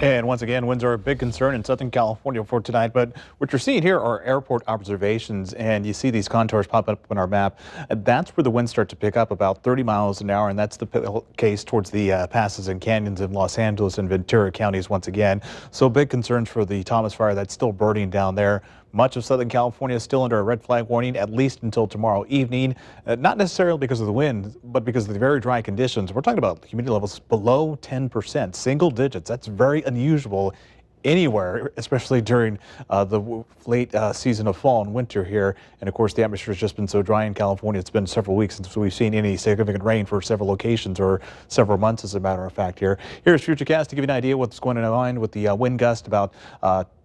And once again, winds are a big concern in Southern California for tonight. But what you're seeing here are airport observations, and you see these contours pop up on our map. That's where the winds start to pick up about 30 miles an hour, and that's the case towards the passes and canyons in Los Angeles and Ventura counties once again. So big concerns for the Thomas Fire that's still burning down there. Much of Southern California is still under a red flag warning, at least until tomorrow evening. Not necessarily because of the wind, but because of the very dry conditions. We're talking about humidity levels below 10%, single digits. That's very unusual anywhere, especially during the late season of fall and winter here. And of course, the atmosphere has just been so dry in California. It's been several weeks since we've seen any significant rain for several locations, or several months as a matter of fact here. Here's Futurecast to give you an idea what's going on with the wind gust, about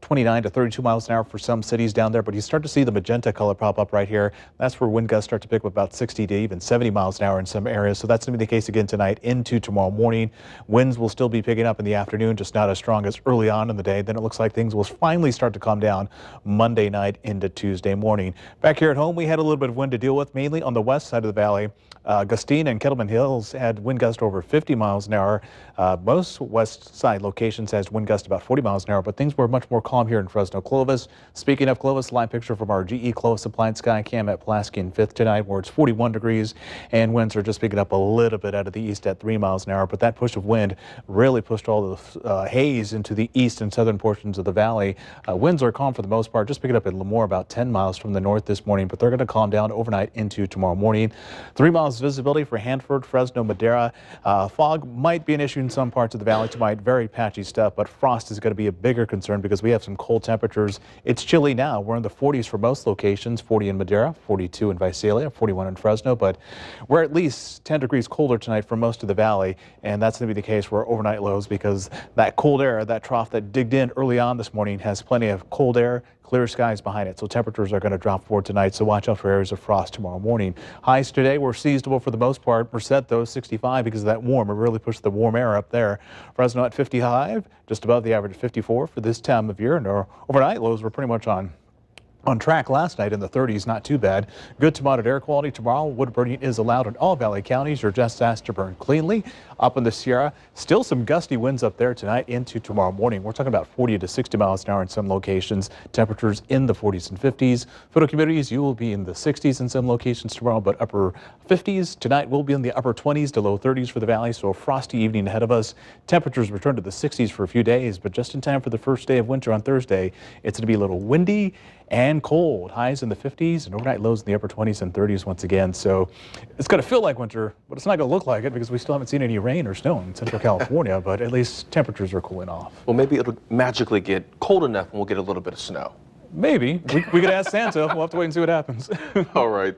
29 to 32 miles an hour for some cities down there. But you start to see the magenta color pop up right here. That's where wind gusts start to pick up about 60 to even 70 miles an hour in some areas. So that's going to be the case again tonight into tomorrow morning. Winds will still be picking up in the afternoon, just not as strong as early on in the day. Then it looks like things will finally start to calm down Monday night into Tuesday morning. Back here at home, we had a little bit of wind to deal with, mainly on the west side of the valley. Gustine and Kettleman Hills had wind gust over 50 miles an hour. Most west side locations has wind gust about 40 miles an hour, but things were much more calm here in Fresno. Clovis. Speaking of Clovis, live picture from our GE Clovis Appliance Sky Cam at Pulaski and 5th tonight, where it's 41 degrees and winds are just picking up a little bit out of the east at 3 miles an hour. But that push of wind really pushed all the haze into the east and southern portions of the valley. Winds are calm for the most part, just picking up in Lemoore about 10 miles from the north this morning, but they're going to calm down overnight into tomorrow morning. 3 miles visibility for Hanford, Fresno, Madera. Fog might be an issue in some parts of the valley tonight, very patchy stuff, but frost is going to be a bigger concern because we have some cold temperatures. It's chilly now. We're in the 40s for most locations, 40 in Madera, 42 in Visalia, 41 in Fresno, but we're at least 10 degrees colder tonight for most of the valley, and that's going to be the case for overnight lows because that cold air, that trough that digged in early on this morning, has plenty of cold air, clear skies behind it. So temperatures are going to drop for tonight, so watch out for areas of frost tomorrow morning. Highs today were seasonable for the most part. Merced, though, 65 because of that warm. It really pushed the warm air up there. Fresno at 55, just above the average 54 for this time of year. And our overnight lows were pretty much on track last night in the 30s, not too bad. Good to moderate air quality tomorrow. Wood burning is allowed in all valley counties. You're just asked to burn cleanly. Up in the Sierra, still some gusty winds up there tonight into tomorrow morning. We're talking about 40 to 60 miles an hour in some locations. Temperatures in the 40s and 50s. Photo humidities, you will be in the 60s in some locations tomorrow, but upper 50s. Tonight we'll be in the upper 20s to low 30s for the valley, so a frosty evening ahead of us. Temperatures return to the 60s for a few days, but just in time for the first day of winter on Thursday. It's going to be a little windy and cold. Highs in the 50s and overnight lows in the upper 20s and 30s once again. So it's going to feel like winter, but it's not going to look like it because we still haven't seen any rain or snow in Central California, but at least temperatures are cooling off. Well, maybe it'll magically get cold enough and we'll get a little bit of snow. Maybe. We could ask Santa. We'll have to wait and see what happens. All right.